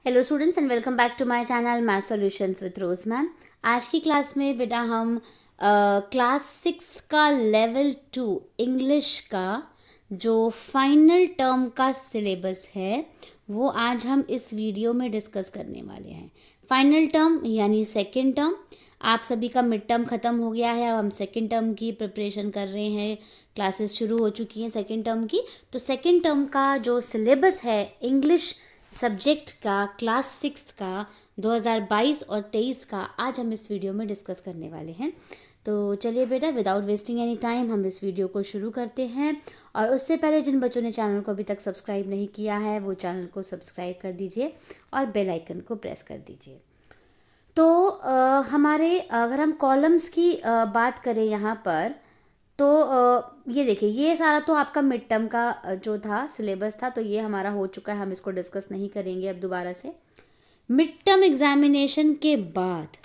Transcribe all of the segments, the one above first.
Hello students and welcome back to my channel math solutions with Rose ma'am. आज की class में बेटा हम क्लास 6 का लेवल 2 इंग्लिश का जो फाइनल टर्म का सिलेबस है वो आज हम इस वीडियो में डिस्कस करने वाले हैं। फाइनल टर्म यानी सेकेंड टर्म। आप सभी का मिड टर्म ख़त्म हो गया है, अब हम सेकेंड टर्म की प्रिपरेशन कर रहे हैं। क्लासेस शुरू हो चुकी हैं सेकेंड टर्म की। तो सेकेंड टर्म का जो सिलेबस है इंग्लिश सब्जेक्ट का क्लास 6 का 2022 और 23 का आज हम इस वीडियो में डिस्कस करने वाले हैं। तो चलिए बेटा विदाउट वेस्टिंग एनी टाइम हम इस वीडियो को शुरू करते हैं। और उससे पहले जिन बच्चों ने चैनल को अभी तक सब्सक्राइब नहीं किया है वो चैनल को सब्सक्राइब कर दीजिए और बेल आइकन को प्रेस कर दीजिए। तो हमारे अगर हम कॉलम्स की बात करें यहाँ पर तो ये देखिए, ये सारा तो आपका मिड टर्म का जो था सिलेबस था, तो ये हमारा हो चुका है, हम इसको डिस्कस नहीं करेंगे अब दोबारा से। मिड टर्म एग्जामिनेशन के बाद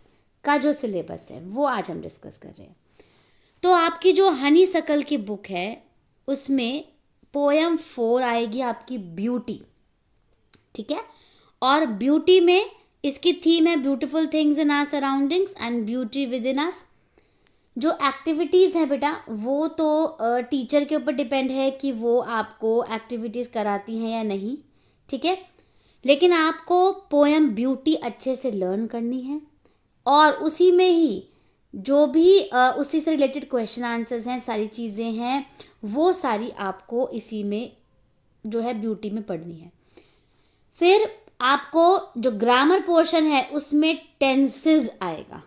का जो सिलेबस है वो आज हम डिस्कस कर रहे हैं। तो आपकी जो हनी सकल की बुक है उसमें पोएम 4 आएगी आपकी ब्यूटी, ठीक है। और ब्यूटी में इसकी थीम है beautiful things in our surroundings and beauty within us. जो एक्टिविटीज़ है बेटा वो तो टीचर के ऊपर डिपेंड है कि वो आपको एक्टिविटीज़ कराती हैं या नहीं, ठीक है। लेकिन आपको पोएम ब्यूटी अच्छे से लर्न करनी है और उसी में ही जो भी उसी से रिलेटेड क्वेश्चन आंसर्स हैं, सारी चीज़ें हैं, वो सारी आपको इसी में जो है ब्यूटी में पढ़नी है। फिर आपको जो ग्रामर पोर्शन है उसमें टेंसेस आएगा,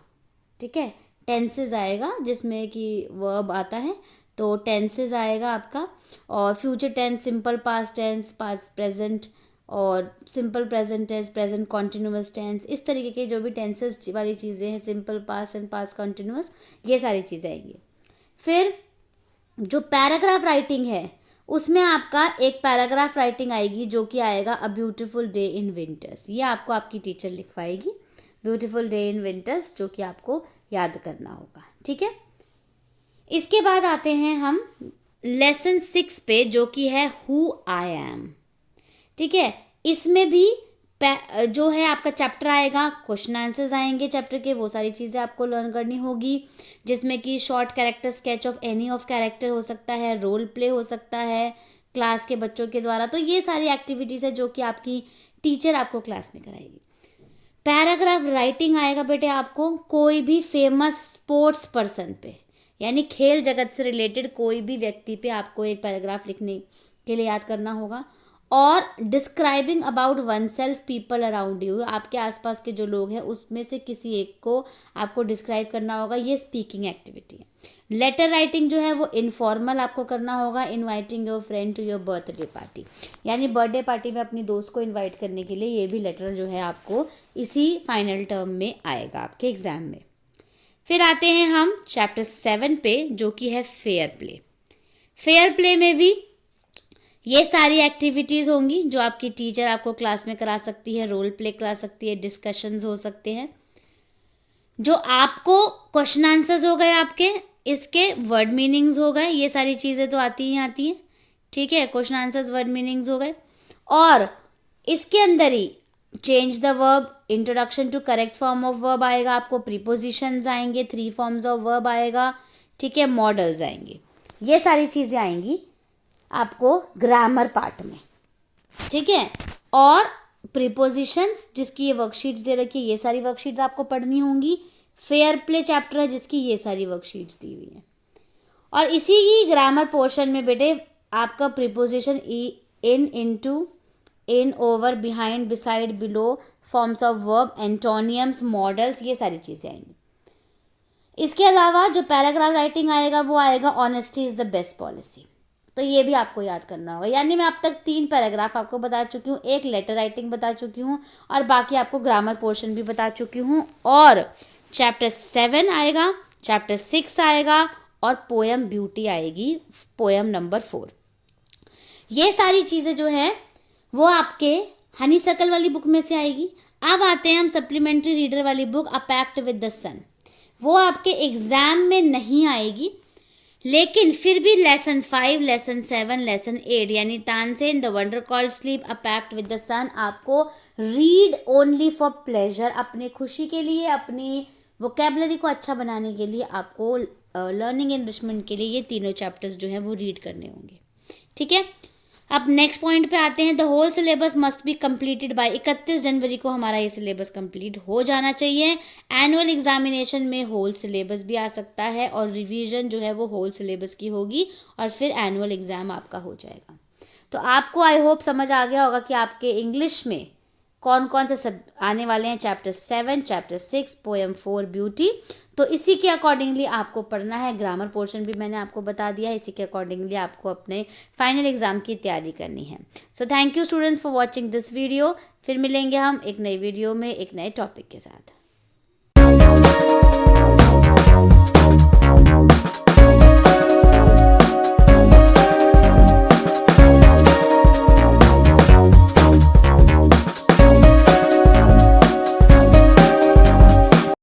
ठीक है। टेंसेस आएगा जिसमें कि वर्ब आता है, तो टेंसेस आएगा आपका। और future tense, simple past tense, past present और simple present tense, present continuous tense, इस तरीके के जो भी टेंसेस वाली चीज़ें हैं, simple past and past continuous, ये सारी चीज़ें आएंगी। फिर जो पैराग्राफ राइटिंग है उसमें आपका एक पैराग्राफ राइटिंग आएगी जो कि आएगा a beautiful day in winters. ये आपको आपकी टीचर लिखवाएगी, ब्यूटीफुल डे इन विंटर्स, जो कि आपको याद करना होगा, ठीक है। इसके बाद आते हैं हम लेसन 6 पे जो कि है हु आई एम, ठीक है। इसमें भी जो है आपका चैप्टर आएगा, क्वेश्चन आंसर्स आएंगे चैप्टर के, वो सारी चीज़ें आपको लर्न करनी होगी, जिसमें कि short character sketch of any of character हो सकता है, रोल प्ले हो सकता है क्लास के बच्चों के द्वारा। तो ये सारी एक्टिविटीज़ है जो कि आपकी टीचर आपको क्लास में कराएगी। पैराग्राफ राइटिंग आएगा बेटे आपको कोई भी फेमस स्पोर्ट्स पर्सन पे, यानी खेल जगत से रिलेटेड कोई भी व्यक्ति पे आपको एक पैराग्राफ लिखने के लिए याद करना होगा। और describing about one self people around you, आपके आसपास के जो लोग हैं उसमें से किसी एक को आपको डिस्क्राइब करना होगा, ये स्पीकिंग एक्टिविटी है। लेटर राइटिंग जो है वो इनफॉर्मल आपको करना होगा, inviting your friend to your birthday party, यानी बर्थडे पार्टी में अपनी दोस्त को इनवाइट करने के लिए ये भी लेटर जो है आपको इसी फाइनल टर्म में आएगा आपके एग्ज़ाम में। फिर आते हैं हम चैप्टर 7 पे जो कि है फेयर प्ले। फेयर प्ले में भी ये सारी एक्टिविटीज़ होंगी जो आपकी टीचर आपको क्लास में करा सकती है, रोल प्ले करा सकती है, डिस्कशंस हो सकते हैं। जो आपको क्वेश्चन आंसर्स हो गए आपके, इसके वर्ड मीनिंग्स हो गए, ये सारी चीज़ें तो आती हैं, ठीक है। क्वेश्चन आंसर्स, वर्ड मीनिंग्स हो गए। और इसके अंदर ही change the verb, introduction to correct form of verb आएगा आपको, प्रीपोजिशंस आएंगे, 3 फॉर्म्स ऑफ वर्ब आएगा, ठीक है, मॉडल्स आएंगे, ये सारी चीज़ें आएंगी आपको ग्रामर पार्ट में, ठीक है। और प्रीपोजिशंस जिसकी ये वर्कशीट्स दे रखी है, ये सारी वर्कशीट्स आपको पढ़नी होंगी। फेयर प्ले चैप्टर है जिसकी ये सारी वर्कशीट्स दी हुई हैं। और इसी ही ग्रामर पोर्शन में बेटे आपका preposition in, into, in, over, behind, beside, below, forms of verb, एंटोनियम्स, models, ये सारी चीज़ें आएंगी। इसके अलावा जो पैराग्राफ राइटिंग आएगा वो आएगा honesty is the best policy, तो ये भी आपको याद करना होगा। यानी मैं अब तक 3 पैराग्राफ आपको बता चुकी हूँ, एक लेटर राइटिंग बता चुकी हूँ और बाकी आपको ग्रामर पोर्शन भी बता चुकी हूँ। और चैप्टर 7 आएगा, चैप्टर 6 आएगा और पोएम ब्यूटी आएगी, पोएम नंबर 4। ये सारी चीज़ें जो है वो आपके हनी सकल वाली बुक में से आएगी। अब आते हैं हम सप्लीमेंट्री रीडर वाली book a pact with the sun. वो आपके एग्ज़ाम में नहीं आएगी, लेकिन फिर भी लेसन 5, लेसन 7, लेसन 8 यानी Tansen, the wonder called sleep, a pact with the sun आपको रीड ओनली फॉर प्लेजर, अपने खुशी के लिए, अपनी वोकेबलरी को अच्छा बनाने के लिए आपको लर्निंग एनरिचमेंट के लिए ये तीनों चैप्टर्स जो हैं वो रीड करने होंगे। ठीक है, अब नेक्स्ट पॉइंट पे आते हैं। The whole syllabus must be completed by 31 January को हमारा ये सिलेबस कंप्लीट हो जाना चाहिए। एनुअल एग्जामिनेशन में होल सिलेबस भी आ सकता है और रिवीजन जो है वो होल सिलेबस की होगी और फिर एनुअल एग्ज़ाम आपका हो जाएगा। तो आपको आई होप समझ आ गया होगा कि आपके इंग्लिश में कौन कौन से सब आने वाले हैं। Chapter 7, chapter 6, poem 4 beauty. तो इसी के अकॉर्डिंगली आपको पढ़ना है। ग्रामर पोर्शन भी मैंने आपको बता दिया है। इसी के अकॉर्डिंगली आपको अपने फाइनल एग्ज़ाम की तैयारी करनी है। So thank you students for watching this video. फिर मिलेंगे हम एक नई वीडियो में एक नए टॉपिक के साथ।